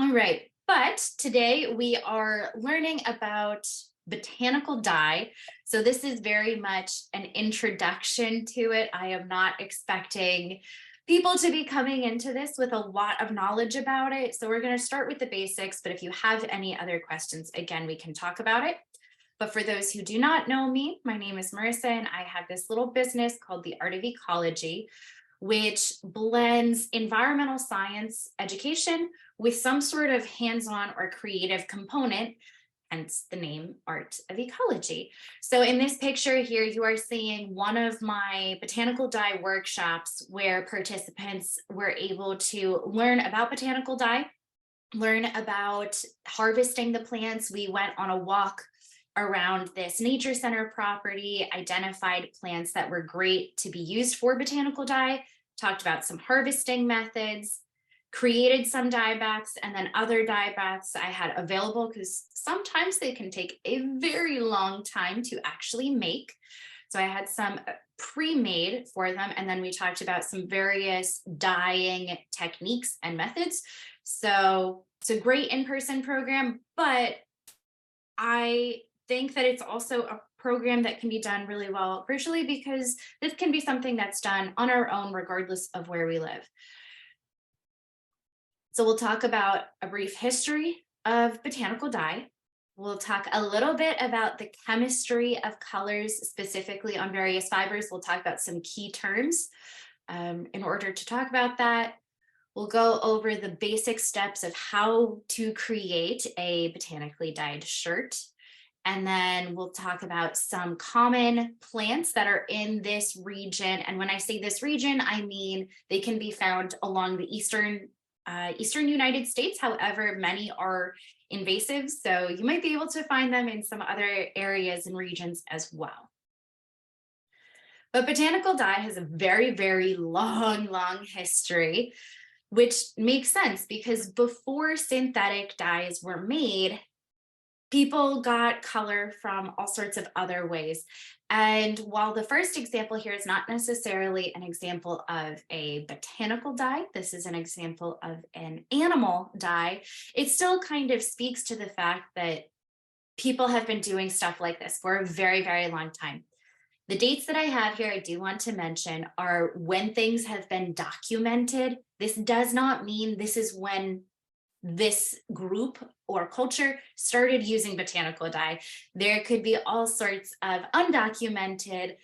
All right, but today we are learning about botanical dye. So this is very much an introduction to it. I am not expecting people to be coming into this with a lot of knowledge about it. So we're going to start with the basics, but if you have any other questions, again, we can talk about it. But for those who do not know me, my name is Marissa, and I have this little business called the Art of Ecology, which blends environmental science education with some sort of hands-on or creative component, hence the name Art of Ecology. So in this picture here, you are seeing one of my botanical dye workshops where participants were able to learn about botanical dye, learn about harvesting the plants. We went on a walk around this nature center property, identified plants that were great to be used for botanical dye, talked about some harvesting methods, created some dye baths, and then other dye baths I had available because sometimes they can take a very long time to actually make. So I had some pre-made for them, and then we talked about some various dyeing techniques and methods. So it's a great in-person program, but I think that it's also a program that can be done really well virtually because this can be something that's done on our own regardless of where we live. So we'll talk about a brief history of botanical dye. We'll talk a little bit about the chemistry of colors, specifically on various fibers. We'll talk about some key terms in order to talk about that. We'll go over the basic steps of how to create a botanically dyed shirt. And then we'll talk about some common plants that are in this region. And when I say this region, I mean they can be found along the eastern United States. However, many are invasive, so you might be able to find them in some other areas and regions as well. But botanical dye has a very, very long history, which makes sense because before synthetic dyes were made, people got color from all sorts of other ways. And while the first example here is not necessarily an example of a botanical dye, this is an example of an animal dye, it still kind of speaks to the fact that people have been doing stuff like this for a very, very long time. The dates that I have here, I do want to mention, are when things have been documented. This does not mean this is when this group or culture started using botanical dye. There could be all sorts of undocumented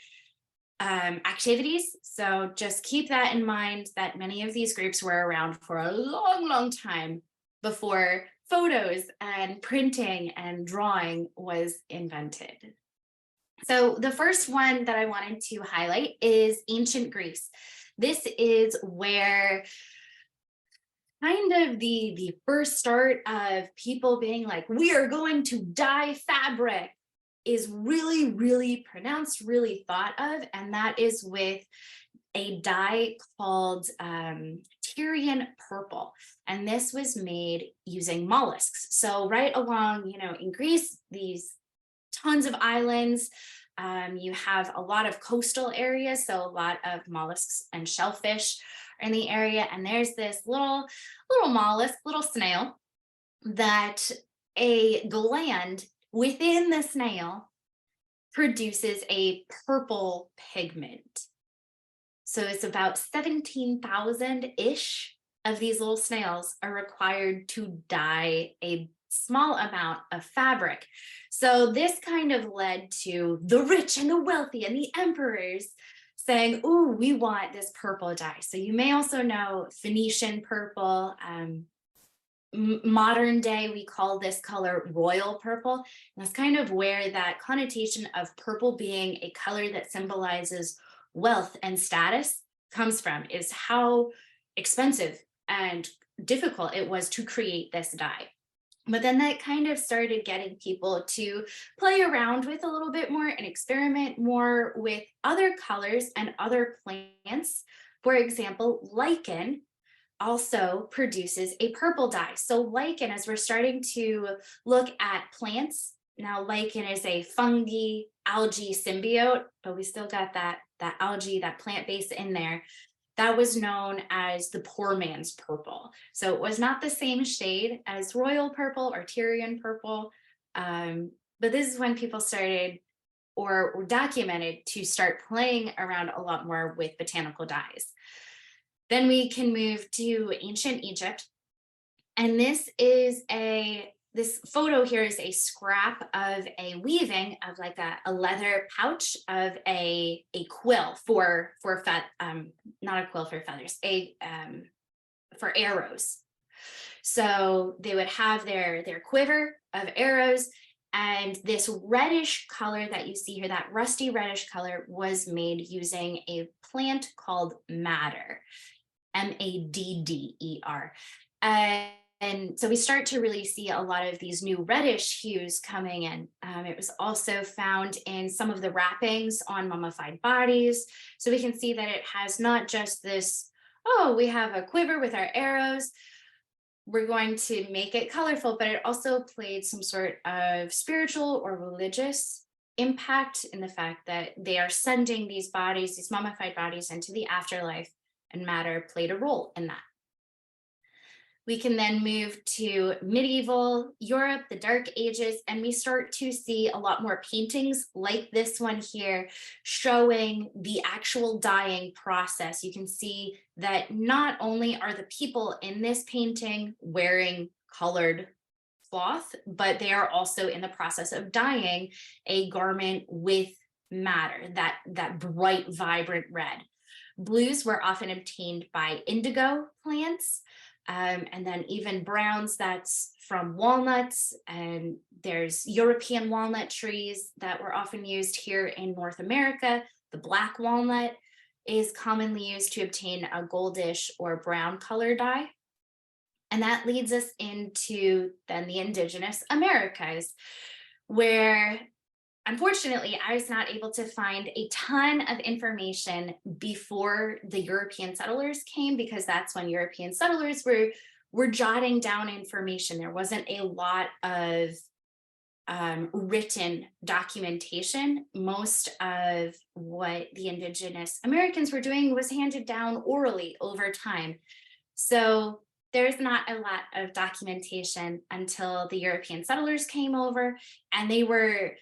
activities. So just keep that in mind that many of these groups were around for a long time before photos and printing and drawing was invented. So the first one that I wanted to highlight is ancient Greece. This is where kind of the first start of people being like, we are going to dye fabric is really pronounced, really thought of, and that is with a dye called Tyrian purple. And this was made using mollusks. So right along, in Greece, these tons of islands, you have a lot of coastal areas, so a lot of mollusks and shellfish in the area, and there's this little mollusk, little snail, that a gland within the snail produces a purple pigment. So it's about 17,000-ish of these little snails are required to dye a small amount of fabric. So this kind of led to the rich and the wealthy and the emperors saying, "Ooh, we want this purple dye." So you may also know Phoenician purple. Modern day, we call this color royal purple. And that's kind of where that connotation of purple being a color that symbolizes wealth and status comes from, is how expensive and difficult it was to create this dye. But then that kind of started getting people to play around with a little bit more and experiment more with other colors and other plants. For example, lichen also produces a purple dye. So lichen, as we're starting to look at plants, now lichen is a fungi algae symbiote, but we still got that algae, that plant base in there. that was known as the poor man's purple. So it was not the same shade as royal purple or Tyrian purple. But this is when people started or were documented to start playing around a lot more with botanical dyes. Then we can move to ancient Egypt. And this photo here is a scrap of a weaving of like a leather pouch of a quill not a quill for feathers, for arrows. So they would have their quiver of arrows, and this reddish color that you see here, that rusty reddish color, was made using a plant called madder, Madder. And so we start to really see a lot of these new reddish hues coming in. It was also found in some of the wrappings on mummified bodies. So we can see that it has not just this, oh, we have a quiver with our arrows, we're going to make it colorful, but it also played some sort of spiritual or religious impact in the fact that they are sending these bodies, these mummified bodies, into the afterlife, and madder played a role in that. We can then move to medieval Europe, the Dark Ages, and we start to see a lot more paintings like this one here showing the actual dyeing process. You can see that not only are the people in this painting wearing colored cloth, but they are also in the process of dyeing a garment with madder, that bright, vibrant red. Blues were often obtained by indigo plants. And then even browns, that's from walnuts, and there's European walnut trees that were often used here in North America. The black walnut is commonly used to obtain a goldish or brown color dye. And that leads us into then the indigenous Americas, where unfortunately, I was not able to find a ton of information before the European settlers came, because that's when European settlers were jotting down information. There wasn't a lot of written documentation. Most of what the indigenous Americans were doing was handed down orally over time. So there's not a lot of documentation until the European settlers came over, and they were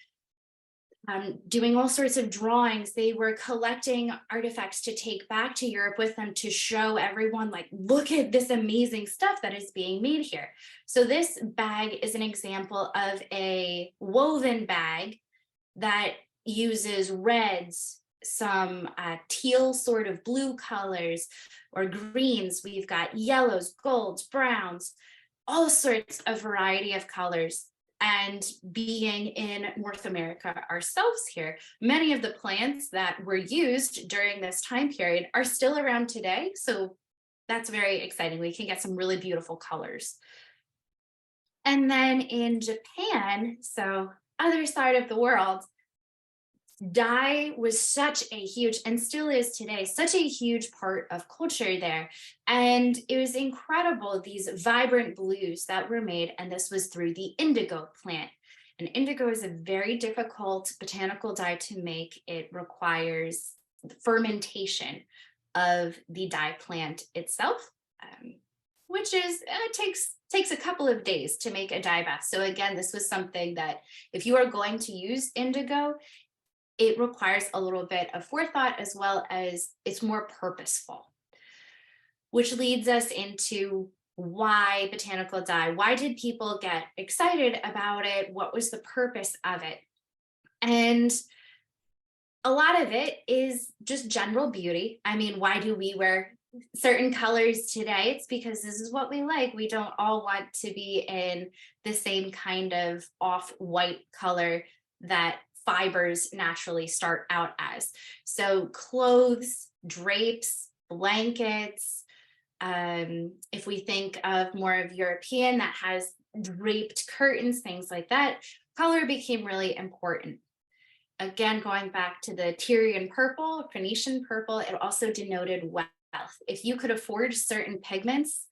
doing all sorts of drawings. They were collecting artifacts to take back to Europe with them to show everyone, like, look at this amazing stuff that is being made here. So this bag is an example of a woven bag that uses reds, some teal sort of blue colors or greens. We've got yellows, golds, browns, all sorts of variety of colors. And being in North America ourselves here, many of the plants that were used during this time period are still around today. So that's very exciting. We can get some really beautiful colors. And then in Japan, so other side of the world, dye was such a huge, and still is today, such a huge part of culture there. And it was incredible, these vibrant blues that were made, and this was through the indigo plant. And indigo is a very difficult botanical dye to make. It requires the fermentation of the dye plant itself, which is takes a couple of days to make a dye bath. So again, this was something that if you are going to use indigo, it requires a little bit of forethought, as well as it's more purposeful, which leads us into why botanical dye. Why did people get excited about it? What was the purpose of it? And a lot of it is just general beauty. I mean, why do we wear certain colors today? It's because this is what we like. We don't all want to be in the same kind of off-white color that fibers naturally start out as. So clothes, drapes, blankets, if we think of more of European that has draped curtains, things like that, color became really important. Again, going back to the Tyrian purple, Phoenician purple, it also denoted wealth. If you could afford certain pigments,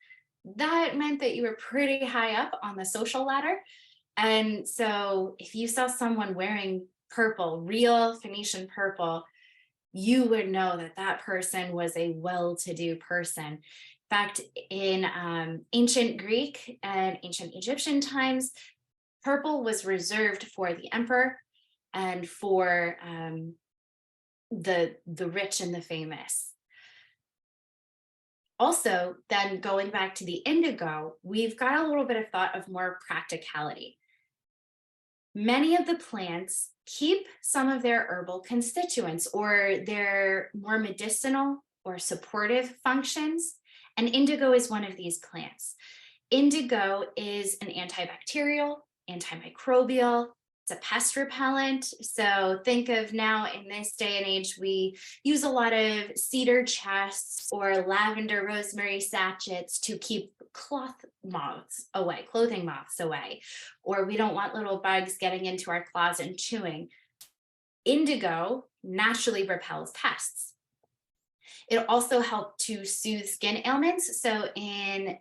that meant that you were pretty high up on the social ladder. And so if you saw someone wearing purple, real Phoenician purple, you would know that that person was a well-to-do person. In fact, in ancient Greek and ancient Egyptian times, purple was reserved for the emperor and for the rich and the famous. Also, then going back to the indigo, we've got a little bit of thought of more practicality. Many of the plants keep some of their herbal constituents or their more medicinal or supportive functions, and indigo is one of these plants. Indigo is an antibacterial, antimicrobial, it's a pest repellent. So think of now in this day and age, we use a lot of cedar chests or lavender rosemary sachets to keep clothing moths away, or we don't want little bugs getting into our closet and chewing. Indigo naturally repels pests. It also helped to soothe skin ailments. So in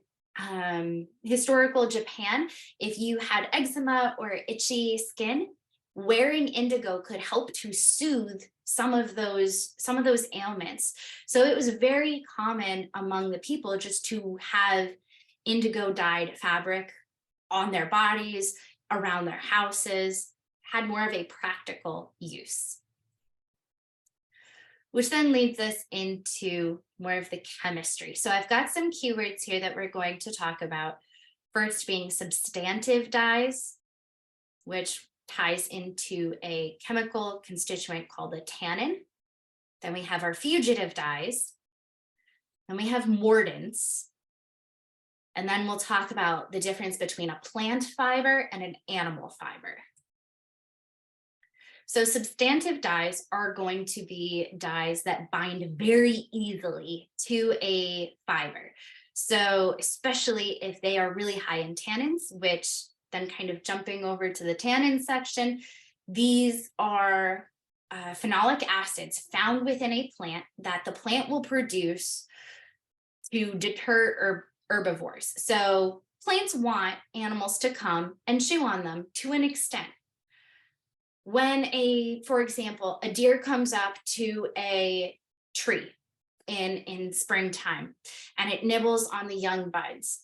historical Japan, if you had eczema or itchy skin, wearing indigo could help to soothe some of those ailments. So it was very common among the people just to have indigo dyed fabric on their bodies, around their houses, had more of a practical use. Which then leads us into more of the chemistry. So I've got some keywords here that we're going to talk about. First being substantive dyes, which ties into a chemical constituent called a tannin. Then we have our fugitive dyes. Then we have mordants. And then we'll talk about the difference between a plant fiber and an animal fiber. So substantive dyes are going to be dyes that bind very easily to a fiber. So especially if they are really high in tannins, which then kind of jumping over to the tannin section, these are phenolic acids found within a plant that the plant will produce to deter herbivores. So plants want animals to come and chew on them to an extent. When for example, a deer comes up to a tree in springtime and it nibbles on the young buds,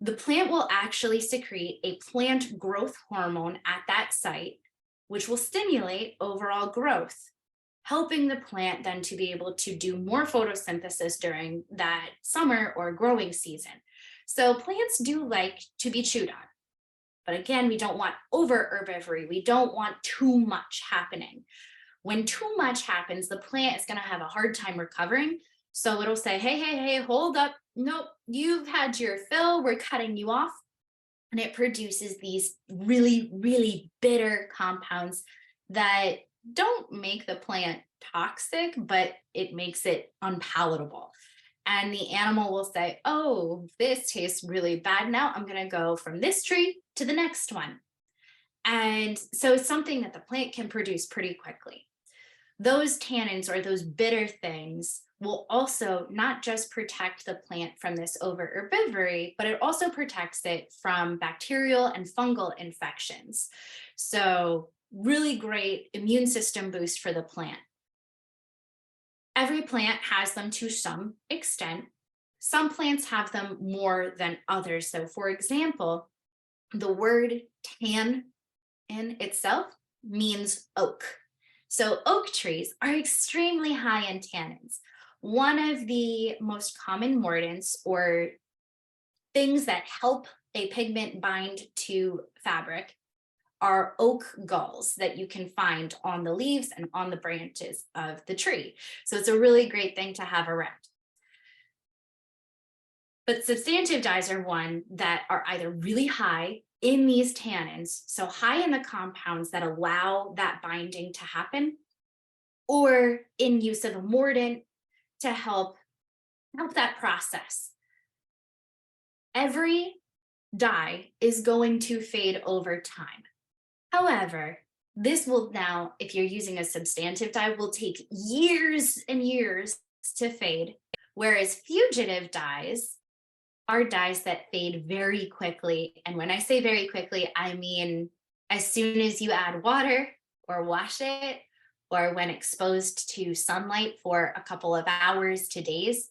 the plant will actually secrete a plant growth hormone at that site, which will stimulate overall growth, helping the plant then to be able to do more photosynthesis during that summer or growing season. So plants do like to be chewed on. But again, we don't want over herbivory. We don't want too much happening. When too much happens, the plant is going to have a hard time recovering. So it'll say, hey, hold up. Nope, you've had your fill. We're cutting you off. And it produces these really, really bitter compounds that don't make the plant toxic, but it makes it unpalatable. And the animal will say, oh, this tastes really bad. Now I'm going to go from this tree to the next one. And so it's something that the plant can produce pretty quickly. Those tannins or those bitter things will also not just protect the plant from this over herbivory, but it also protects it from bacterial and fungal infections. So really great immune system boost for the plant. Every plant has them to some extent. Some plants have them more than others. So for example, the word tan in itself means oak. So oak trees are extremely high in tannins. One of the most common mordants or things that help a pigment bind to fabric are oak galls that you can find on the leaves and on the branches of the tree. So it's a really great thing to have around. But substantive dyes are one that are either really high in these tannins, so high in the compounds that allow that binding to happen, or in use of a mordant to help that process. Every dye is going to fade over time. However, this will now, if you're using a substantive dye, will take years and years to fade, whereas fugitive dyes are dyes that fade very quickly. And when I say very quickly, I mean as soon as you add water or wash it, or when exposed to sunlight for a couple of hours to days.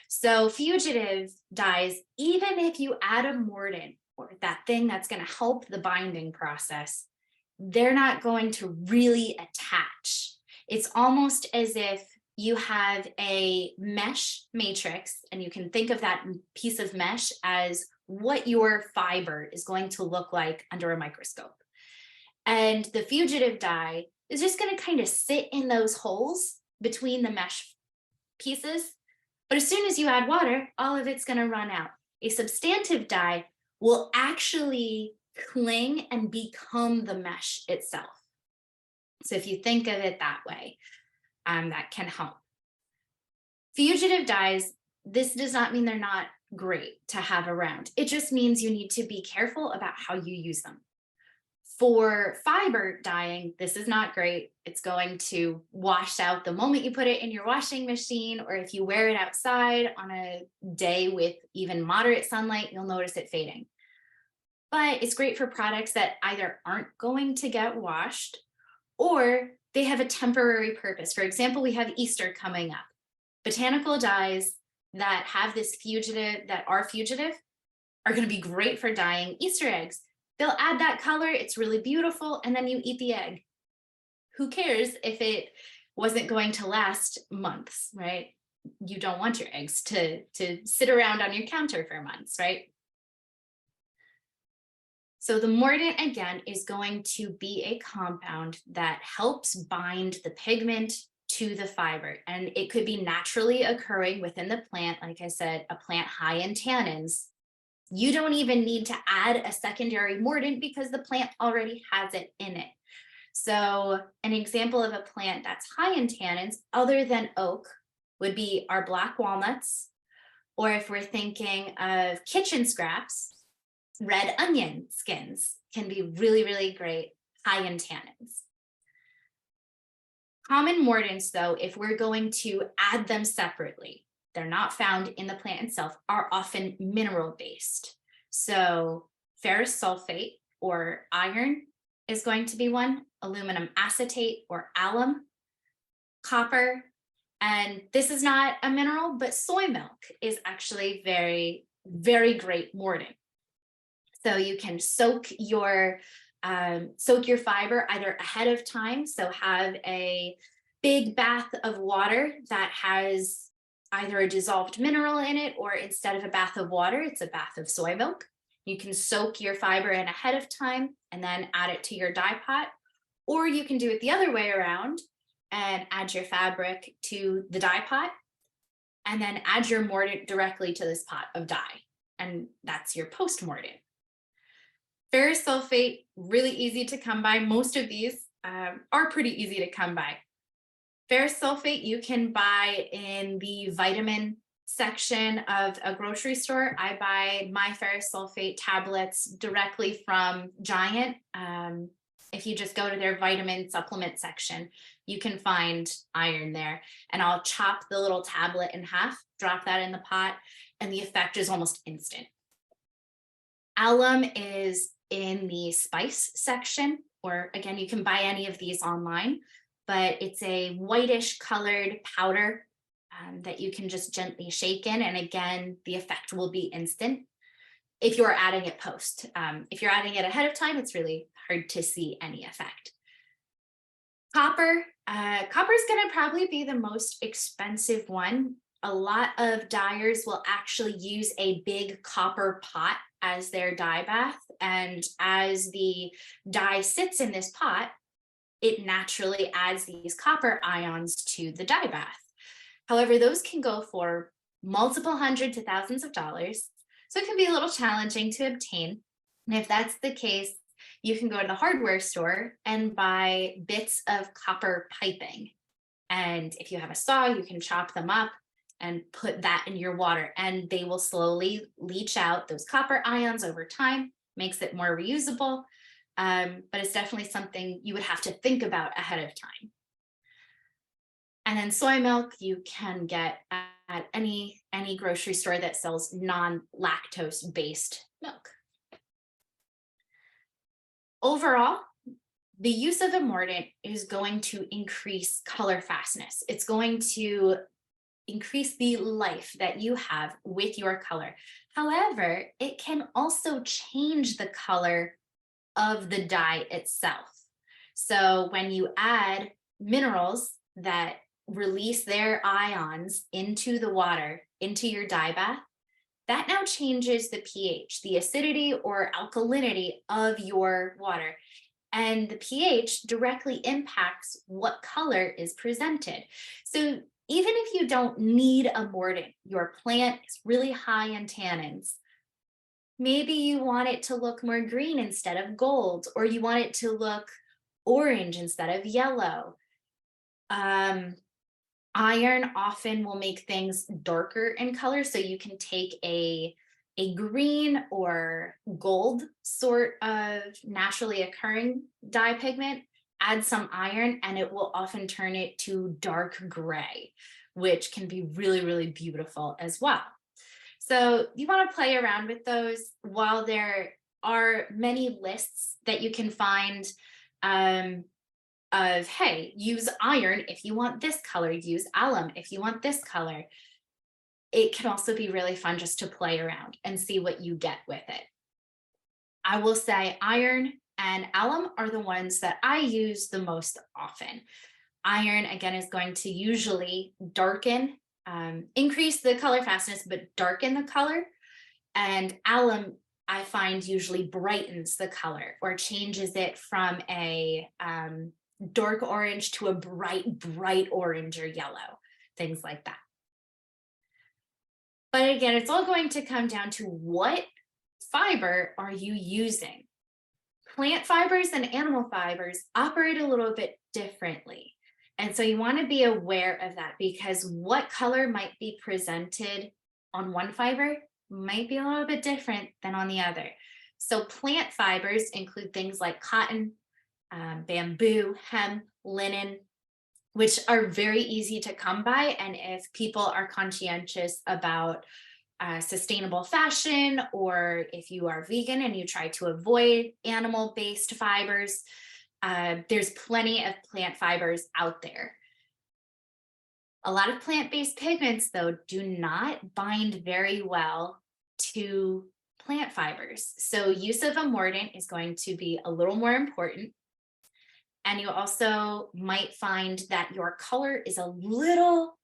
So fugitive dyes, even if you add a mordant or that thing that's going to help the binding process, they're not going to really attach. It's almost as if you have a mesh matrix, and you can think of that piece of mesh as what your fiber is going to look like under a microscope. And the fugitive dye is just going to kind of sit in those holes between the mesh pieces. But as soon as you add water, all of it's going to run out. A substantive dye will actually cling and become the mesh itself. So if you think of it that way, that can help. Fugitive dyes, this does not mean they're not great to have around. It just means you need to be careful about how you use them. For fiber dyeing, this is not great. It's going to wash out the moment you put it in your washing machine, or if you wear it outside on a day with even moderate sunlight, you'll notice it fading. But it's great for products that either aren't going to get washed or they have a temporary purpose. For example, we have Easter coming up. Botanical dyes that have this fugitive, that are fugitive, are going to be great for dyeing Easter eggs. They'll add that color, it's really beautiful, and then you eat the egg. Who cares if it wasn't going to last months, right? You don't want your eggs to sit around on your counter for months, right? So the mordant, again, is going to be a compound that helps bind the pigment to the fiber. And it could be naturally occurring within the plant. Like I said, a plant high in tannins. You don't even need to add a secondary mordant because the plant already has it in it. So an example of a plant that's high in tannins, other than oak, would be our black walnuts, or if we're thinking of kitchen scraps, red onion skins can be really, really great high in tannins. Common mordants, though, if we're going to add them separately, they're not found in the plant itself, are often mineral-based. So ferrous sulfate or iron is going to be one, aluminum acetate or alum, copper, and this is not a mineral, but soy milk is actually very, very great mordant. So you can soak your fiber either ahead of time, so have a big bath of water that has either a dissolved mineral in it, or instead of a bath of water, it's a bath of soy milk. You can soak your fiber in ahead of time and then add it to your dye pot, or you can do it the other way around and add your fabric to the dye pot and then add your mordant directly to this pot of dye. And that's your post mordant. Ferrous sulfate, really easy to come by. Most of these are pretty easy to come by. Ferrous sulfate you can buy in the vitamin section of a grocery store. I buy my ferrous sulfate tablets directly from Giant. If you just go to their vitamin supplement section, you can find iron there. And I'll chop the little tablet in half, drop that in the pot, and the effect is almost instant. Alum is in the spice section, or again, you can buy any of these online, but it's a whitish colored powder that you can just gently shake in. And again, the effect will be instant if you're adding it post. If you're adding it ahead of time, it's really hard to see any effect. Copper. Copper is going to probably be the most expensive one. A lot of dyers will actually use a big copper pot as their dye bath. And as the dye sits in this pot, it naturally adds these copper ions to the dye bath. However, those can go for multiple hundred to thousands of dollars. So it can be a little challenging to obtain. And if that's the case, you can go to the hardware store and buy bits of copper piping. And if you have a saw, you can chop them up and put that in your water, and they will slowly leach out those copper ions over time, makes it more reusable. But it's definitely something you would have to think about ahead of time. And then soy milk you can get at any grocery store that sells non-lactose based milk. Overall, the use of a mordant is going to increase color fastness. It's going to increase the life that you have with your color. However, it can also change the color of the dye itself. So when you add minerals that release their ions into the water, into your dye bath, that now changes the pH, the acidity or alkalinity of your water. And the pH directly impacts what color is presented. So even if you don't need a mordant, your plant is really high in tannins. Maybe you want it to look more green instead of gold, or you want it to look orange instead of yellow. Um, Iron often will make things darker in color. So you can take a green or gold sort of naturally occurring dye pigment, add some iron, and it will often turn it to dark gray, which can be really, really beautiful as well. So you want to play around with those. While there are many lists that you can find um, of, hey, use iron if you want this color, use alum if you want this color. It can also be really fun just to play around and see what you get with it. I will say iron and alum are the ones that I use the most often. Iron, again, is going to usually darken, increase the color fastness, but darken the color. And alum, I find, usually brightens the color or changes it from a dark orange to a bright, bright orange or yellow, things like that. But again, it's all going to come down to what fiber are you using? Plant fibers and animal fibers operate a little bit differently. And so you want to be aware of that, because what color might be presented on one fiber might be a little bit different than on the other. So plant fibers include things like cotton, bamboo, hemp, linen, which are very easy to come by. And if people are conscientious about sustainable fashion, or if you are vegan and you try to avoid animal-based fibers, there's plenty of plant fibers out there. A lot of plant-based pigments, though, do not bind very well to plant fibers. So use of a mordant is going to be a little more important. And you also might find that your color is a little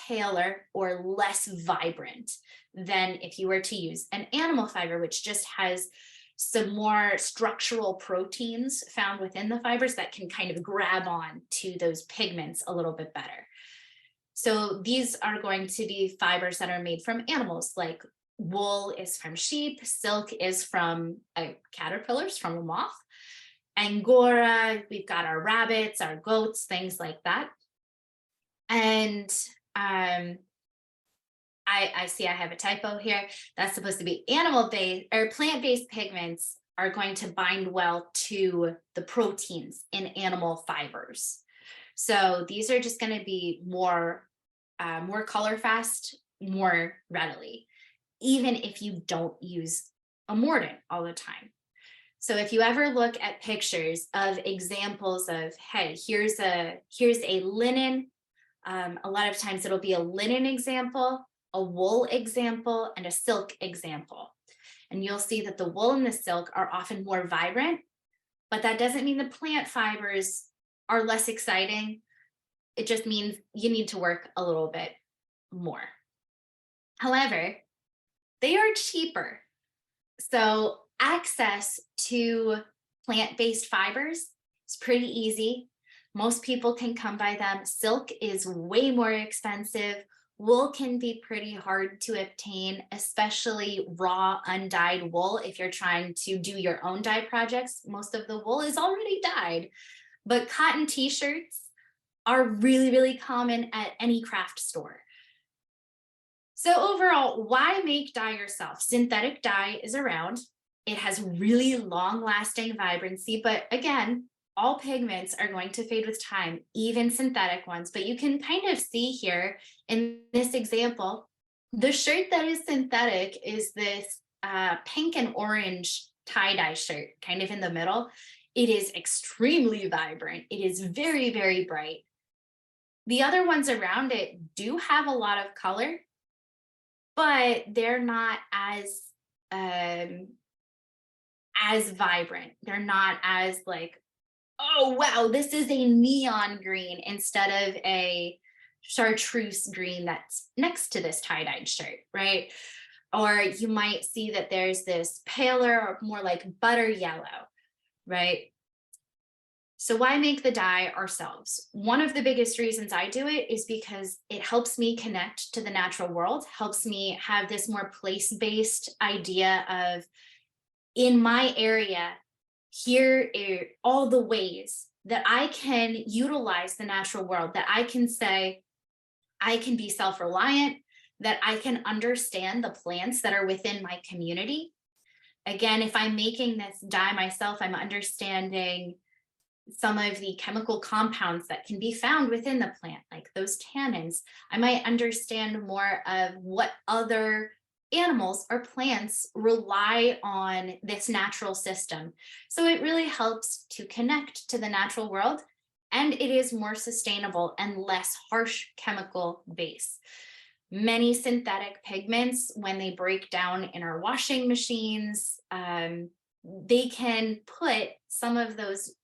paler or less vibrant than if you were to use an animal fiber, which just has some more structural proteins found within the fibers that can kind of grab on to those pigments a little bit better. So these are going to be fibers that are made from animals, like wool is from sheep, silk is from caterpillars, from a moth. Angora, we've got our rabbits, our goats, things like that. And I see I have a typo here. That's supposed to be animal-based, or plant-based pigments are going to bind well to the proteins in animal fibers. So these are just going to be more color fast, more readily, even if you don't use a mordant all the time. So if you ever look at pictures of examples of, hey, here's a linen, a lot of times it'll be a linen example, a wool example, and a silk example. And you'll see that the wool and the silk are often more vibrant, but that doesn't mean the plant fibers are less exciting. It just means you need to work a little bit more. However, they are cheaper. So access to plant-based fibers is pretty easy. Most people can come by them. Silk is way more expensive. Wool can be pretty hard to obtain, especially raw, undyed wool. If you're trying to do your own dye projects, most of the wool is already dyed. But cotton t-shirts are really, really common at any craft store. So overall, why make dye yourself? Synthetic dye is around. It has really long-lasting vibrancy, but again, all pigments are going to fade with time, even synthetic ones. But you can kind of see here in this example, the shirt that is synthetic is this pink and orange tie-dye shirt, kind of in the middle. It is extremely vibrant. It is very, very bright. The other ones around it do have a lot of color, but they're not um, as vibrant. They're not as like, oh, wow, this is a neon green instead of a chartreuse green that's next to this tie-dyed shirt, right? Or you might see that there's this paler or more like butter yellow, right? So why make the dye ourselves? One of the biggest reasons I do it is because it helps me connect to the natural world, helps me have this more place-based idea of, in my area, here are all the ways that I can utilize the natural world, that I can say I can be self-reliant, that I can understand the plants that are within my community. Again, if I'm making this dye myself, I'm understanding some of the chemical compounds that can be found within the plant, like those tannins. I might understand more of what other animals or plants rely on this natural system. So it really helps to connect to the natural world, and it is more sustainable and less harsh chemical base. Many synthetic pigments, when they break down in our washing machines, they can put some of those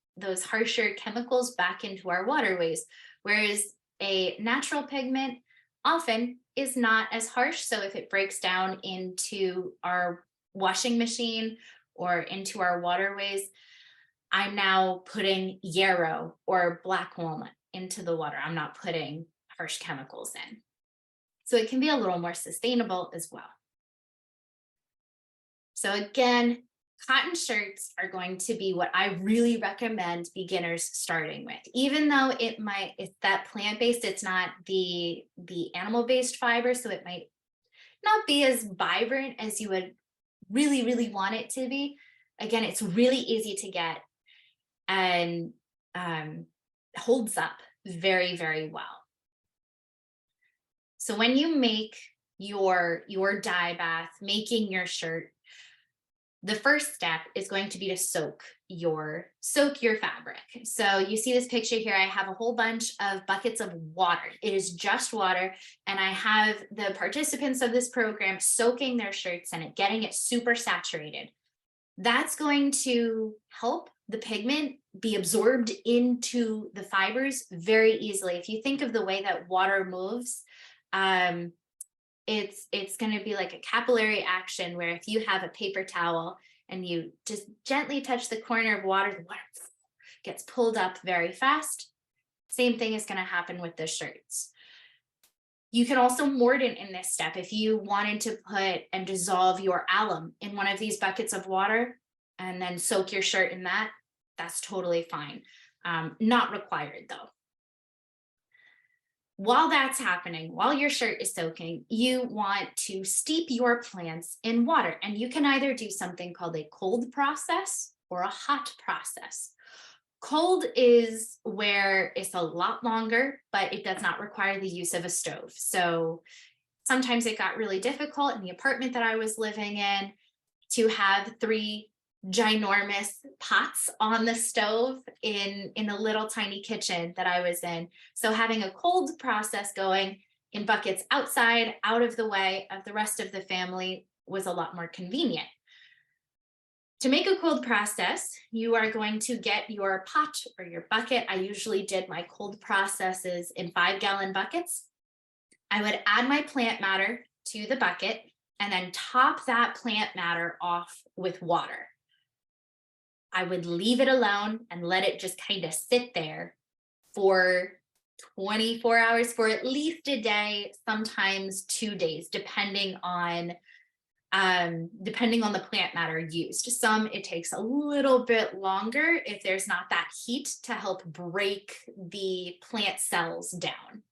harsher chemicals back into our waterways, whereas a natural pigment often is not as harsh. So if it breaks down into our washing machine or into our waterways, I'm now putting yarrow or black walnut into the water. I'm not putting harsh chemicals in. So it can be a little more sustainable as well. So again, cotton shirts are going to be what I really recommend beginners starting with. Even though it's that plant-based, it's not the animal-based fiber, so it might not be as vibrant as you would really, really want it to be. Again, it's really easy to get and holds up very, very well. So when you make your dye bath, making your shirt, the first step is going to be to soak your fabric. So you see this picture here, I have a whole bunch of buckets of water. It is just water. And I have the participants of this program soaking their shirts in it, getting it super saturated. That's going to help the pigment be absorbed into the fibers very easily. If you think of the way that water moves, it's going to be like a capillary action, where if you have a paper towel and you just gently touch the corner of water, the water gets pulled up very fast. Same thing is going to happen with the shirts. You can also mordant in this step. If you wanted to put and dissolve your alum in one of these buckets of water and then soak your shirt in that, that's totally fine. Not required though. While that's happening, while your shirt is soaking, you want to steep your plants in water. And you can either do something called a cold process or a hot process. Cold is where it's a lot longer, but it does not require the use of a stove. So sometimes it got really difficult in the apartment that I was living in to have 3 ginormous pots on the stove in a little tiny kitchen that I was in. So having a cold process going in buckets outside, out of the way of the rest of the family, was a lot more convenient. To make a cold process, you are going to get your pot or your bucket. I usually did my cold processes in 5-gallon buckets. I would add my plant matter to the bucket and then top that plant matter off with water. I would leave it alone and let it just kind of sit there for 24 hours, for at least a day, sometimes 2 days, depending on the plant matter used. Some, it takes a little bit longer if there's not that heat to help break the plant cells down.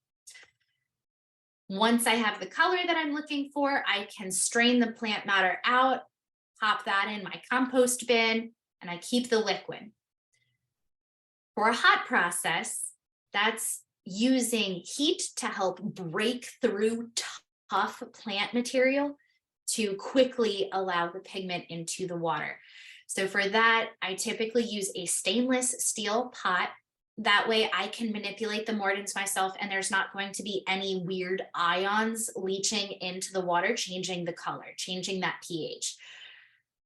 Once I have the color that I'm looking for, I can strain the plant matter out, pop that in my compost bin, and I keep the liquid. For a hot process, that's using heat to help break through tough plant material to quickly allow the pigment into the water. So for that, I typically use a stainless steel pot. That way I can manipulate the mordants myself and there's not going to be any weird ions leaching into the water, changing the color, changing that pH.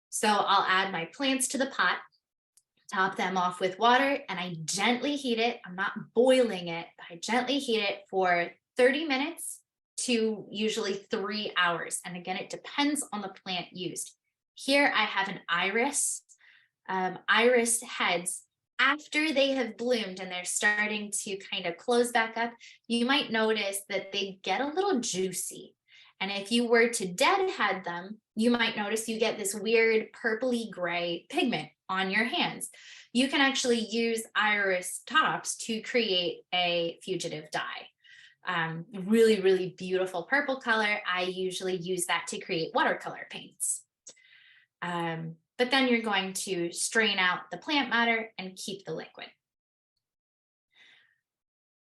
So I'll add my plants to the pot, top them off with water, and I gently heat it. I'm not boiling it. I gently heat it for 30 minutes to usually 3 hours. And again, it depends on the plant used. Here I have an iris. Iris heads, after they have bloomed and they're starting to kind of close back up, you might notice that they get a little juicy. And if you were to deadhead them, you might notice you get this weird purpley gray pigment on your hands. You can actually use iris tops to create a fugitive dye. Really, really beautiful purple color. I usually use that to create watercolor paints. But then you're going to strain out the plant matter and keep the liquid.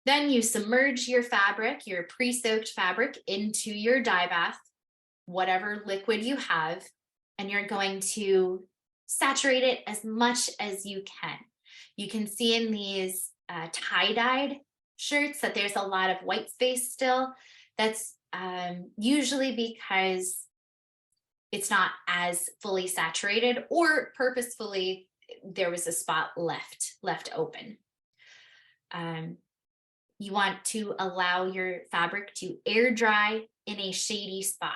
Then you submerge your fabric, your pre-soaked fabric, into your dye bath, whatever liquid you have, and you're going to saturate it as much as you can. You can see in these tie-dyed shirts that there's a lot of white space still. That's usually because it's not as fully saturated, or purposefully there was a spot left open. You want to allow your fabric to air dry in a shady spot.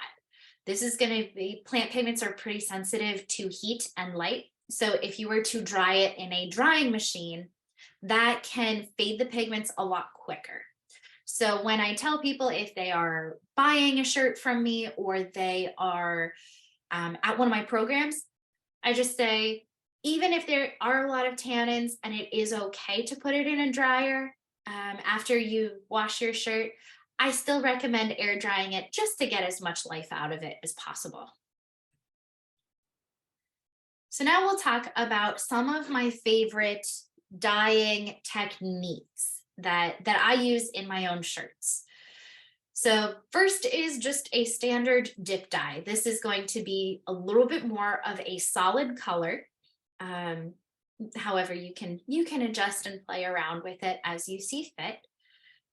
This is going to be, plant pigments are pretty sensitive to heat and light. So if you were to dry it in a drying machine, that can fade the pigments a lot quicker. So when I tell people, if they are buying a shirt from me or they are at one of my programs, I just say, even if there are a lot of tannins and it is okay to put it in a dryer after you wash your shirt, I still recommend air drying it just to get as much life out of it as possible. So now we'll talk about some of my favorite dyeing techniques that I use in my own shirts. So first is just a standard dip dye. This is going to be a little bit more of a solid color. However, you can adjust and play around with it as you see fit.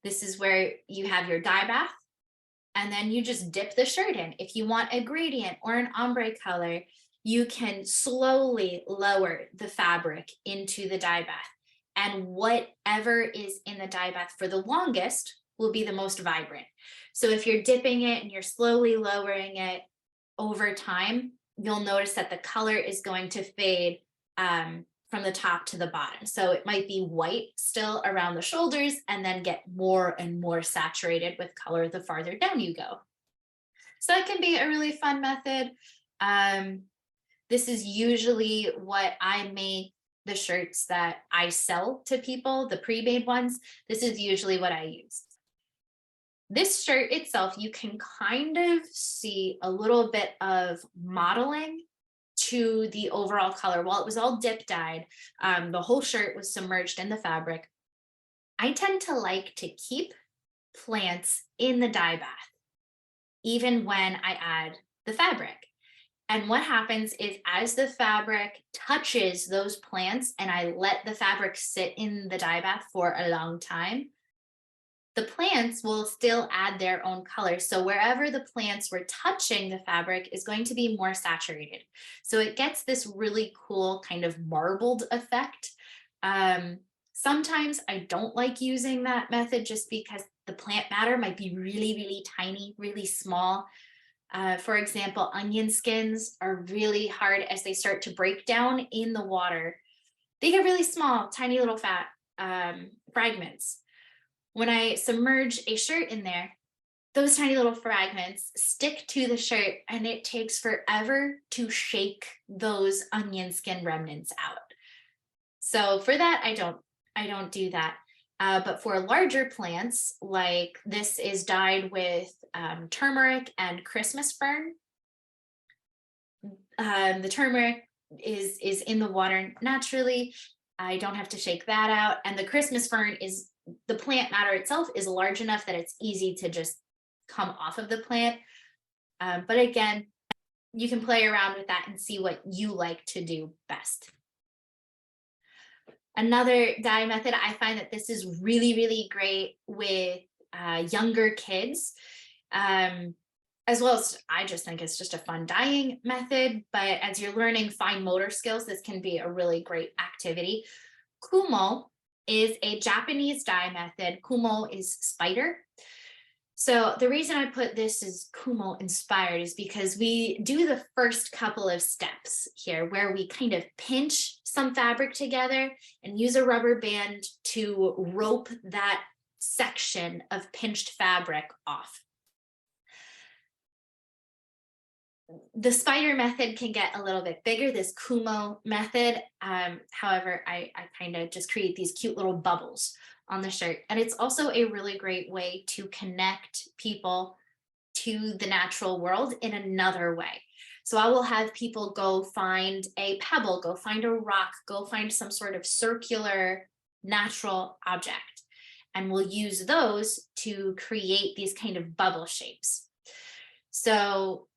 This is where you have your dye bath, and then you just dip the shirt in. If you want a gradient or an ombre color, you can slowly lower the fabric into the dye bath. And whatever is in the dye bath for the longest will be the most vibrant. So if you're dipping it and you're slowly lowering it over time, you'll notice that the color is going to fade from the top to the bottom. So it might be white still around the shoulders and then get more and more saturated with color the farther down you go. So that can be a really fun method. This is usually what I make the shirts that I sell to people, the pre-made ones. This is usually what I use. This shirt itself, you can kind of see a little bit of modeling to the overall color. While it was all dip dyed, the whole shirt was submerged in the fabric. I tend to like to keep plants in the dye bath, even when I add the fabric. And what happens is, as the fabric touches those plants and I let the fabric sit in the dye bath for a long time, the plants will still add their own color. So wherever the plants were touching the fabric is going to be more saturated. So it gets this really cool kind of marbled effect. Sometimes I don't like using that method just because the plant matter might be really, really tiny, really small. For example, onion skins are really hard as they start to break down in the water. They get really small, tiny little fat fragments. When I submerge a shirt in there, those tiny little fragments stick to the shirt and it takes forever to shake those onion skin remnants out. So for that, I don't do that. But for larger plants, like this is dyed with turmeric and Christmas fern. The turmeric is in the water naturally. I don't have to shake that out. And the Christmas fern is, the plant matter itself is large enough that it's easy to just come off of the plant. But again, you can play around with that and see what you like to do best. Another dye method, I find that this is really, really great with younger kids. As well as I just think it's just a fun dyeing method, but as you're learning fine motor skills, this can be a really great activity. Kumo is a Japanese dye method. Kumo is spider. So the reason I put this as Kumo inspired is because we do the first couple of steps here where we kind of pinch some fabric together and use a rubber band to rope that section of pinched fabric off. The spider method can get a little bit bigger, this Kumo method. However, I kind of just create these cute little bubbles on the shirt. And it's also a really great way to connect people to the natural world in another way. So I will have people go find a pebble, go find a rock, go find some sort of circular natural object. And we'll use those to create these kind of bubble shapes. So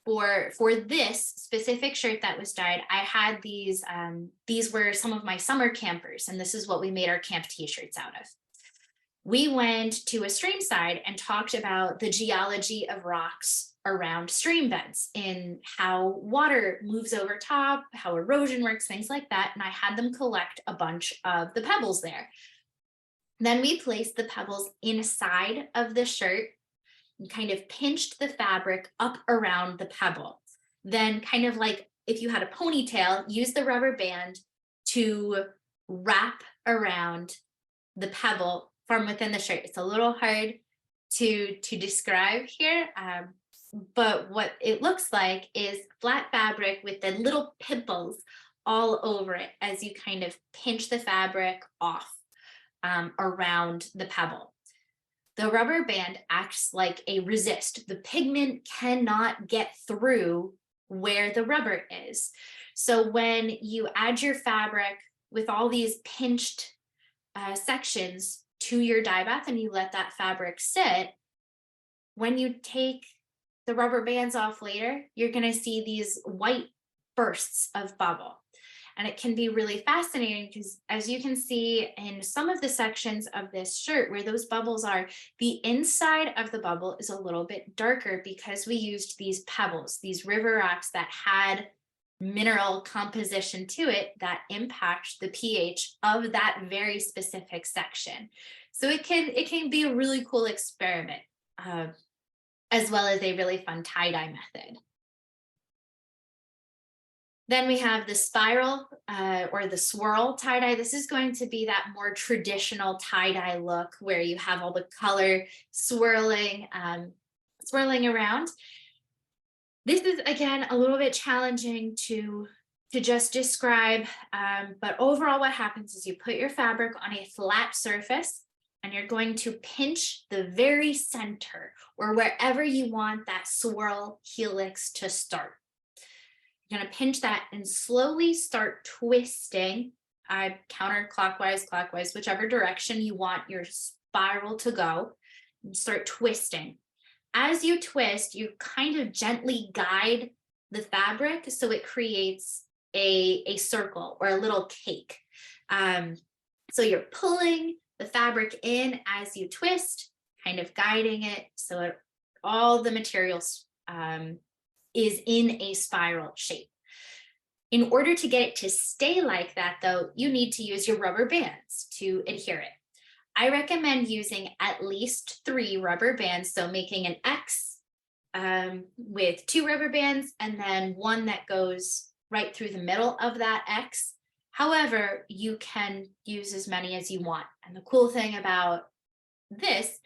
for this specific shirt that was dyed, I had these were some of my summer campers, and this is what we made our camp t-shirts out of. We went to a stream side and talked about the geology of rocks around stream beds and how water moves over top, how erosion works, things like that. And I had them collect a bunch of the pebbles there. Then we placed the pebbles inside of the shirt and kind of pinched the fabric up around the pebble. Then kind of like if you had a ponytail, use the rubber band to wrap around the pebble from within the shirt. It's a little hard to describe here, but what it looks like is flat fabric with the little pimples all over it as you kind of pinch the fabric off around the pebble. The rubber band acts like a resist. The pigment cannot get through where the rubber is. So when you add your fabric with all these pinched sections to your dye bath and you let that fabric sit, when you take the rubber bands off later, you're going to see these white bursts of bubble. And it can be really fascinating because as you can see in some of the sections of this shirt where those bubbles are, the inside of the bubble is a little bit darker because we used these pebbles, these river rocks that had mineral composition to it that impact the pH of that very specific section. So it can be a really cool experiment, as well as a really fun tie-dye method. Then we have the spiral or the swirl tie-dye. This is going to be that more traditional tie-dye look where you have all the color swirling around. This is, again, a little bit challenging to just describe, but overall what happens is you put your fabric on a flat surface and you're going to pinch the very center or wherever you want that swirl helix to start. You're going to pinch that and slowly start twisting counterclockwise, clockwise, whichever direction you want your spiral to go. And start twisting. As you twist, you kind of gently guide the fabric so it creates a circle or a little cake. So you're pulling the fabric in as you twist, kind of guiding it so all the materials is in a spiral shape. In order to get it to stay like that, though, you need to use your rubber bands to adhere it. I recommend using at least 3 rubber bands, so making an X with 2 rubber bands and then one that goes right through the middle of that X. However, you can use as many as you want. And the cool thing about this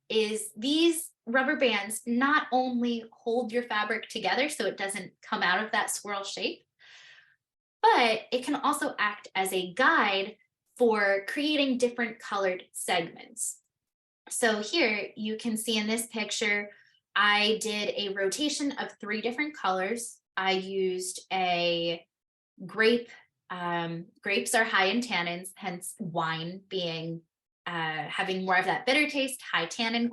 is these rubber bands not only hold your fabric together so it doesn't come out of that swirl shape, but it can also act as a guide for creating different colored segments. So here you can see in this picture, I did a rotation of 3 different colors. I used a grape. Grapes are high in tannins, hence wine being having more of that bitter taste, high tannin.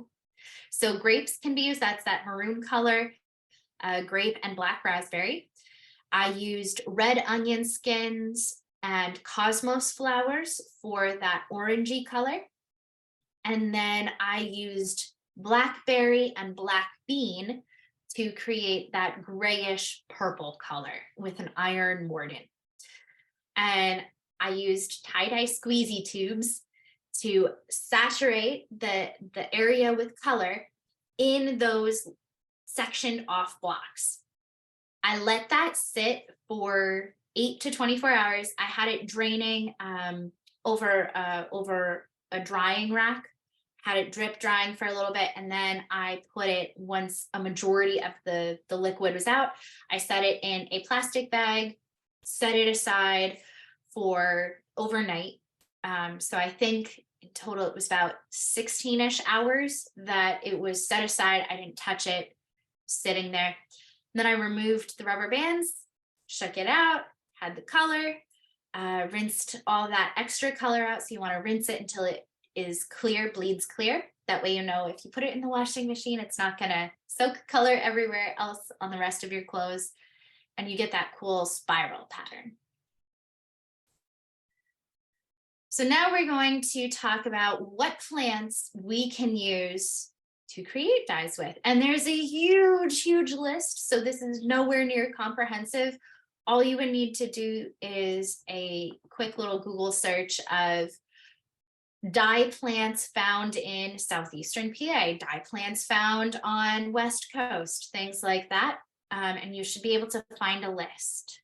So grapes can be used, that's that maroon color. grape and black raspberry. I used red onion skins and cosmos flowers for that orangey color. And then I used blackberry and black bean to create that grayish purple color with an iron mordant. And I used tie-dye squeezy tubes to saturate the area with color in those sectioned off blocks. I let that sit for 8 to 24 hours. I had it draining over a drying rack, had it drip drying for a little bit, and then I put it, once a majority of the liquid was out, I set it in a plastic bag, set it aside for overnight. So I think in total it was about 16-ish hours that it was set aside. I didn't touch it, sitting there. Then I removed the rubber bands, shook it out, had the color, rinsed all that extra color out. So you want to rinse it until it is clear, bleeds clear. That way, you know, if you put it in the washing machine, it's not going to soak color everywhere else on the rest of your clothes. And you get that cool spiral pattern. So now we're going to talk about what plants we can use to create dyes with. And there's a huge, huge list. So this is nowhere near comprehensive. All you would need to do is a quick little Google search of dye plants found in southeastern PA, dye plants found on West Coast, things like that. And you should be able to find a list.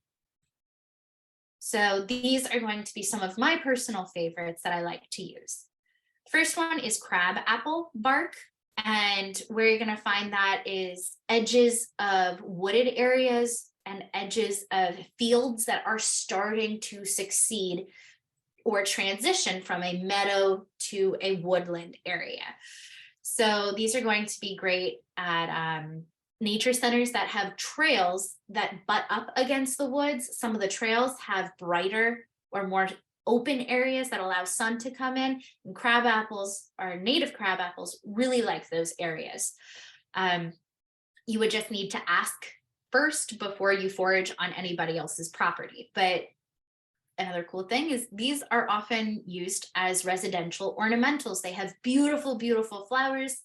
So these are going to be some of my personal favorites that I like to use. First one is crab apple bark. And where you're going to find that is edges of wooded areas and edges of fields that are starting to succeed or transition from a meadow to a woodland area. So these are going to be great at nature centers that have trails that butt up against the woods. Some of the trails have brighter or more open areas that allow sun to come in, and crab apples, or native crab apples, really like those areas. You would just need to ask first before you forage on anybody else's property. But another cool thing is these are often used as residential ornamentals. They have beautiful, beautiful flowers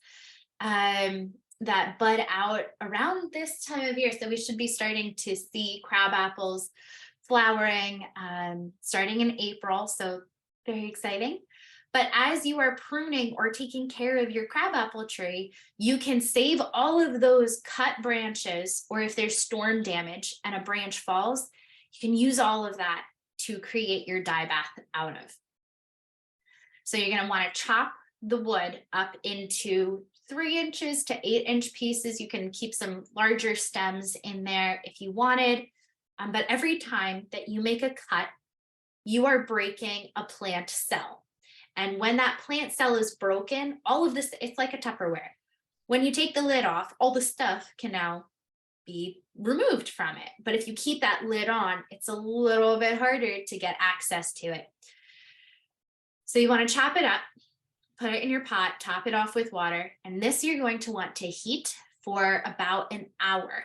that bud out around this time of year. So we should be starting to see crab apples flowering starting in April. So very exciting. But as you are pruning or taking care of your crabapple tree, you can save all of those cut branches, or if there's storm damage and a branch falls, you can use all of that to create your dye bath out of. So you're going to want to chop the wood up into 3 inches to 8-inch pieces. You can keep some larger stems in there if you wanted. But every time that you make a cut, you are breaking a plant cell. And when that plant cell is broken, all of this, it's like a Tupperware. When you take the lid off, all the stuff can now be removed from it. But if you keep that lid on, it's a little bit harder to get access to it. So you want to chop it up, put it in your pot, top it off with water. And this you're going to want to heat for about an hour.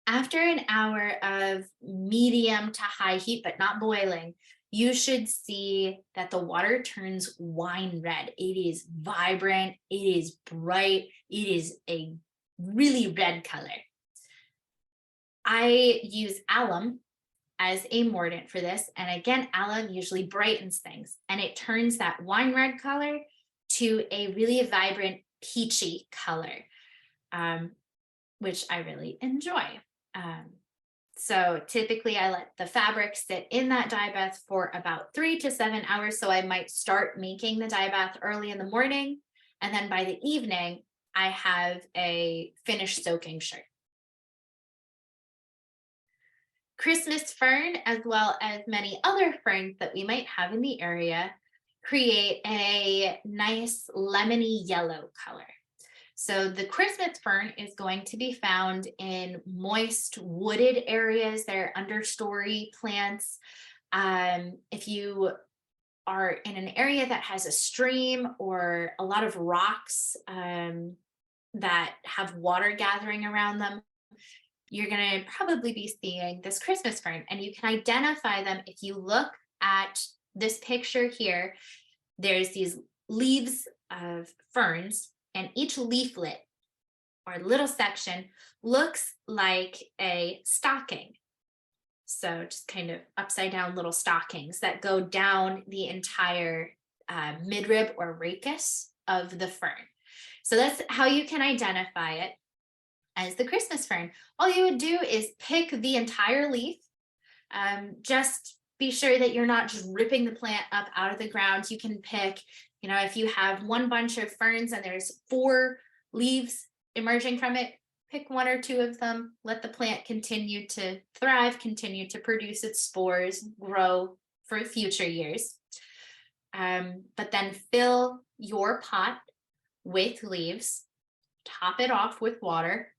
After an hour of medium to high heat, but not boiling, you should see that the water turns wine red. It is vibrant, it is bright, it is a really red color. I use alum as a mordant for this. And again, alum usually brightens things, and it turns that wine red color to a really vibrant peachy color, which I really enjoy. So typically I let the fabric sit in that dye bath for about 3 to 7 hours. So I might start making the dye bath early in the morning, and then by the evening, I have a finished soaking shirt. Christmas fern, as well as many other ferns that we might have in the area, create a nice lemony yellow color. So the Christmas fern is going to be found in moist wooded areas. They're understory plants. If you are in an area that has a stream or a lot of rocks that have water gathering around them, you're going to probably be seeing this Christmas fern, and you can identify them if you look at this picture here. There's these leaves of ferns, and each leaflet or little section looks like a stocking. So just kind of upside down little stockings that go down the entire midrib or rachis of the fern. So that's how you can identify it as the Christmas fern. All you would do is pick the entire leaf. Just be sure that you're not just ripping the plant up out of the ground. You can pick, if you have one bunch of ferns and there's 4 leaves emerging from it, pick 1 or 2 of them, let the plant continue to thrive, continue to produce its spores, grow for future years. But then fill your pot with leaves, top it off with water.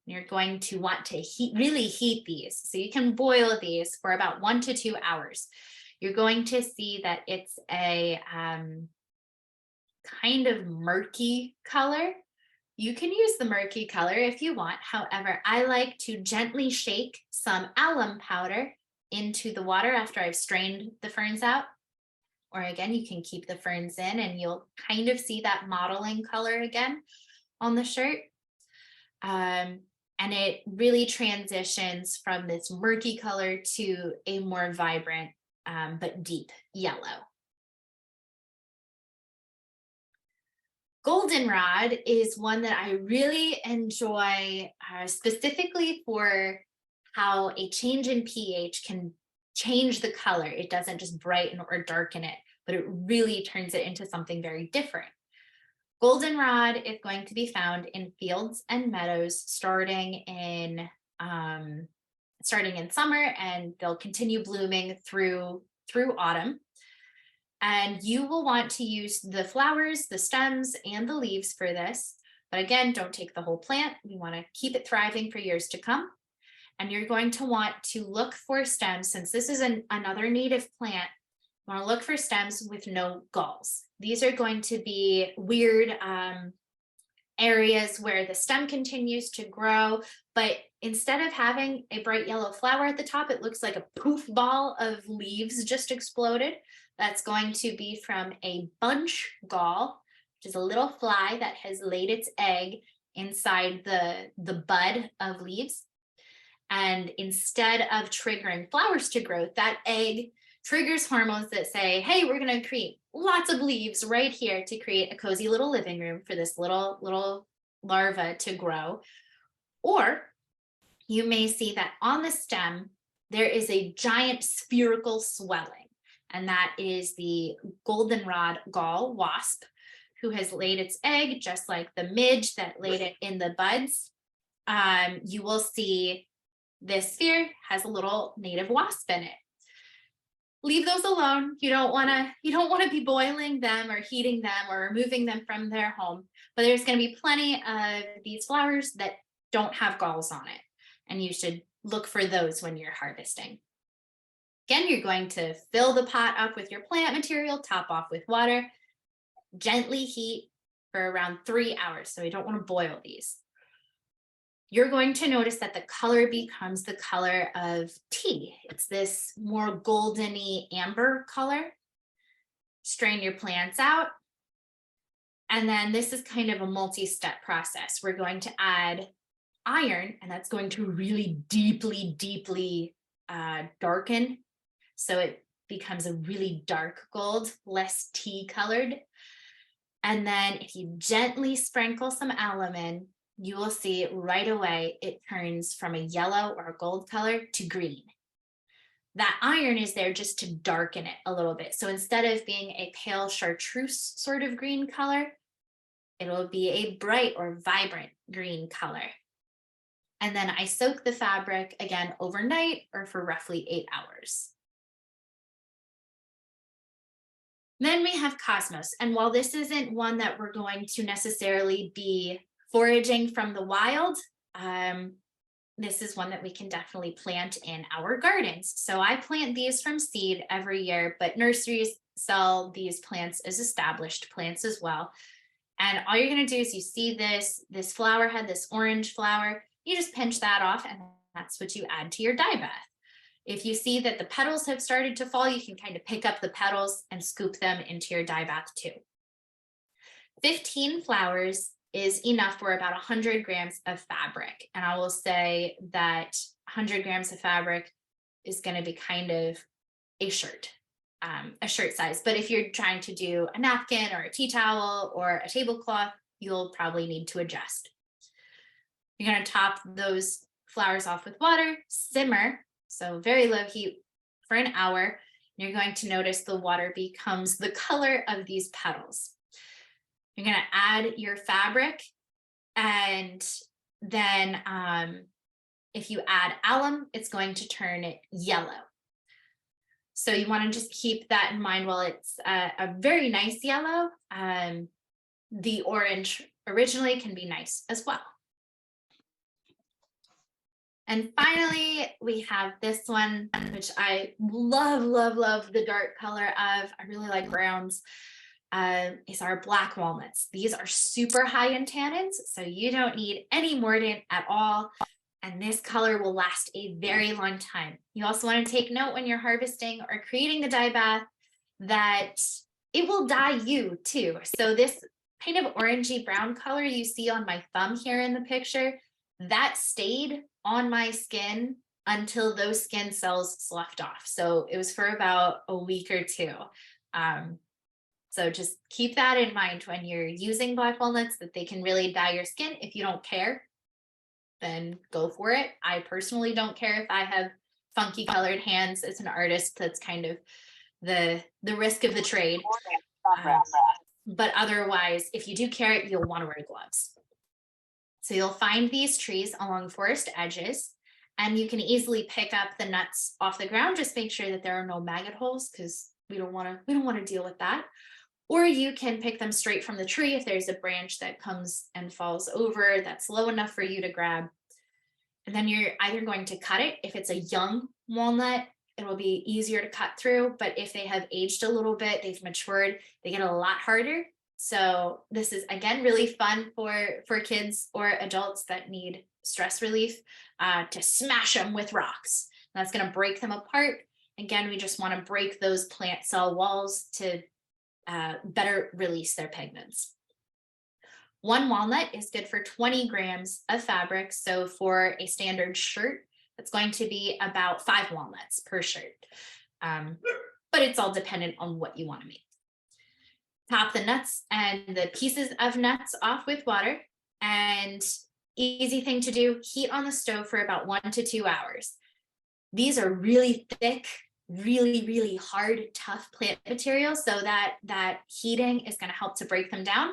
You're going to want to really heat these. So you can boil these for about 1 to 2 hours. You're going to see that it's a kind of murky color. You can use the murky color if you want. However, I like to gently shake some alum powder into the water after I've strained the ferns out. Or again, you can keep the ferns in and you'll kind of see that mottling color again on the shirt. And it really transitions from this murky color to a more vibrant but deep yellow. Goldenrod is one that I really enjoy, specifically for how a change in pH can change the color. It doesn't just brighten or darken it, but it really turns it into something very different. Goldenrod is going to be found in fields and meadows starting in summer, and they'll continue blooming through autumn. And you will want to use the flowers, the stems, and the leaves for this. But again, don't take the whole plant. We want to keep it thriving for years to come. And you're going to want to look for stems, since this is another native plant. You want to look for stems with no galls. These are going to be weird areas where the stem continues to grow, but instead of having a bright yellow flower at the top, it looks like a poof ball of leaves just exploded. That's going to be from a bunch gall, which is a little fly that has laid its egg inside the bud of leaves. And instead of triggering flowers to grow, that egg triggers hormones that say, hey, we're going to create lots of leaves right here to create a cozy little living room for this little larva to grow. Or you may see that on the stem, there is a giant spherical swelling, and that is the goldenrod gall wasp, who has laid its egg just like the midge that laid it in the buds. You will see this sphere has a little native wasp in it. Leave those alone. You don't want to be boiling them or heating them or removing them from their home. But there's going to be plenty of these flowers that don't have galls on it, and you should look for those when you're harvesting. Again, you're going to fill the pot up with your plant material, top off with water, gently heat for around 3 hours. So we don't want to boil these. You're going to notice that the color becomes the color of tea. It's this more goldeny amber color. Strain your plants out. And then this is kind of a multi-step process. We're going to add iron, and that's going to really deeply darken. So it becomes a really dark gold, less tea colored. And then if you gently sprinkle some alum in, you will see right away it turns from a yellow or a gold color to green. That iron is there just to darken it a little bit. So instead of being a pale chartreuse sort of green color, it'll be a bright or vibrant green color. And then I soak the fabric again overnight or for roughly 8 hours. Then we have cosmos. And while this isn't one that we're going to necessarily be foraging from the wild, this is one that we can definitely plant in our gardens. So I plant these from seed every year, but nurseries sell these plants as established plants as well. And all you're going to do is you see this flower head, this orange flower, you just pinch that off, and that's what you add to your dye bath. If you see that the petals have started to fall, you can kind of pick up the petals and scoop them into your dye bath too. 15 flowers is enough for about 100 grams of fabric. And I will say that 100 grams of fabric is going to be kind of a shirt size. But if you're trying to do a napkin or a tea towel or a tablecloth, you'll probably need to adjust. You're going to top those flowers off with water, simmer, so very low heat for an hour. You're going to notice the water becomes the color of these petals. You're going to add your fabric, and then if you add alum, it's going to turn it yellow. So you want to just keep that in mind. While it's a very nice yellow, the orange originally can be nice as well. And finally, we have this one, which I love, love, love the dark color of. I really like browns. Is our black walnuts. These are super high in tannins, so you don't need any mordant at all. And this color will last a very long time. You also want to take note when you're harvesting or creating the dye bath that it will dye you too. So this kind of orangey brown color you see on my thumb here in the picture, that stayed on my skin until those skin cells sloughed off. So it was for about a week or two. So just keep that in mind when you're using black walnuts, that they can really dye your skin. If you don't care, then go for it. I personally don't care if I have funky colored hands. As an artist, that's kind of the risk of the trade. But otherwise, if you do care, you'll want to wear gloves. So you'll find these trees along forest edges, and you can easily pick up the nuts off the ground. Just make sure that there are no maggot holes, because we don't want to deal with that. Or you can pick them straight from the tree if there's a branch that comes and falls over that's low enough for you to grab. And then you're either going to cut it. If it's a young walnut, it will be easier to cut through. But if they have aged a little bit, they've matured, they get a lot harder. So this is, again, really fun for kids or adults that need stress relief, to smash them with rocks. That's going to break them apart. Again, we just want to break those plant cell walls to better release their pigments. One walnut is good for 20 grams of fabric. So for a standard shirt, that's going to be about 5 walnuts per shirt. But it's all dependent on what you want to make. Top the nuts and the pieces of nuts off with water, and easy thing to do, heat on the stove for about 1 to 2 hours. These are really thick, really, really hard, tough plant materials, so that heating is going to help to break them down.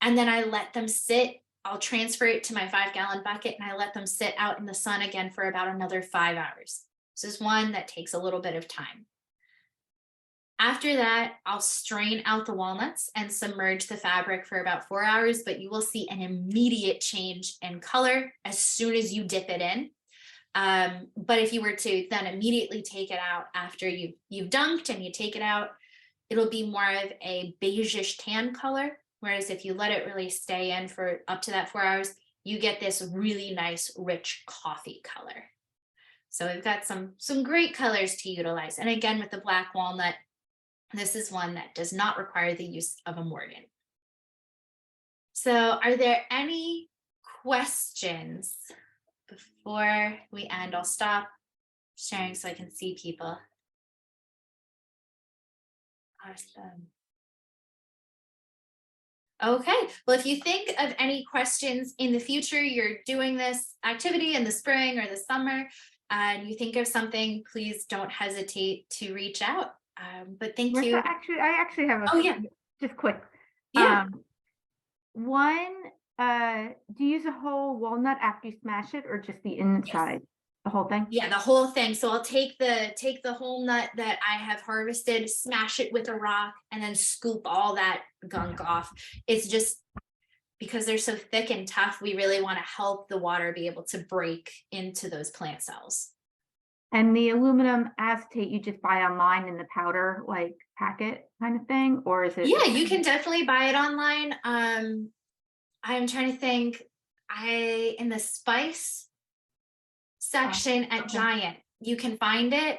And then I let them sit. I'll transfer it to my 5-gallon bucket, and I let them sit out in the sun again for about another 5 hours. This is one that takes a little bit of time. After that, I'll strain out the walnuts and submerge the fabric for about 4 hours, but you will see an immediate change in color as soon as you dip it in. But if you were to then immediately take it out after you've dunked and you take it out, it'll be more of a beigeish tan color. Whereas if you let it really stay in for up to that 4 hours, you get this really nice, rich coffee color. So we've got some great colors to utilize. And again, with the black walnut, this is one that does not require the use of a mordant. So are there any questions before we end? I'll stop sharing so I can see people. Awesome. Okay, well, if you think of any questions in the future, you're doing this activity in the spring or the summer, and you think of something, please don't hesitate to reach out. But thank you. I actually have a just quick. Yeah. One, do you use a whole walnut after you smash it, or just the inside? Yes. The whole thing? Yeah, the whole thing. So I'll take the whole nut that I have harvested, smash it with a rock, and then scoop all that gunk off. It's just because they're so thick and tough, we really want to help the water be able to break into those plant cells. And the aluminum acetate you just buy online in the powder like packet kind of thing, or is it? Yeah, you can definitely buy it online. I'm trying to think. In the spice section at okay. Giant. You can find it.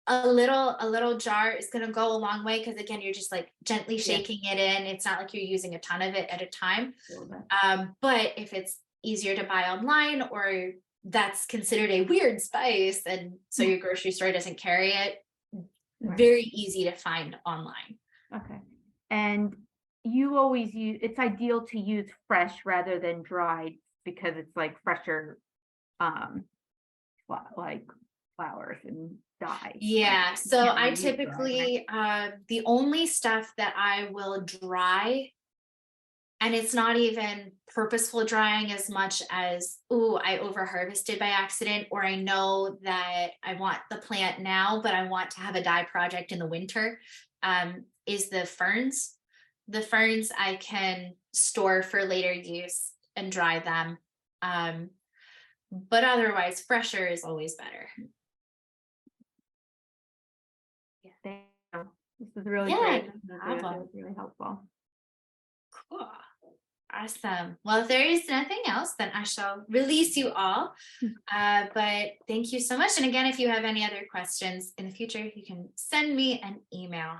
A little jar is going to go a long way because again, you're just like gently Yeah. shaking it in. It's not like you're using a ton of it at a time. A little bit. But if it's easier to buy online or that's considered a weird spice and so your grocery store doesn't carry it, Right. very easy to find online. Okay. And you always use, it's ideal to use fresh rather than dried because it's like fresher, like flowers and dye. Yeah, You so can't I really use dry, right? typically the only stuff that I will dry, and it's not even purposeful drying as much as, ooh, I over harvested by accident, or I know that I want the plant now, but I want to have a dye project in the winter, is the ferns. The ferns I can store for later use and dry them. But otherwise, fresher is always better. Thank you. This is really Yeah, great. no This is problem. really helpful. Cool. Awesome. Well, if there is nothing else, then I shall release you all. But thank you so much. And again, if you have any other questions in the future, you can send me an email.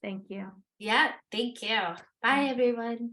Thank you. Yeah, thank you. Bye, everyone.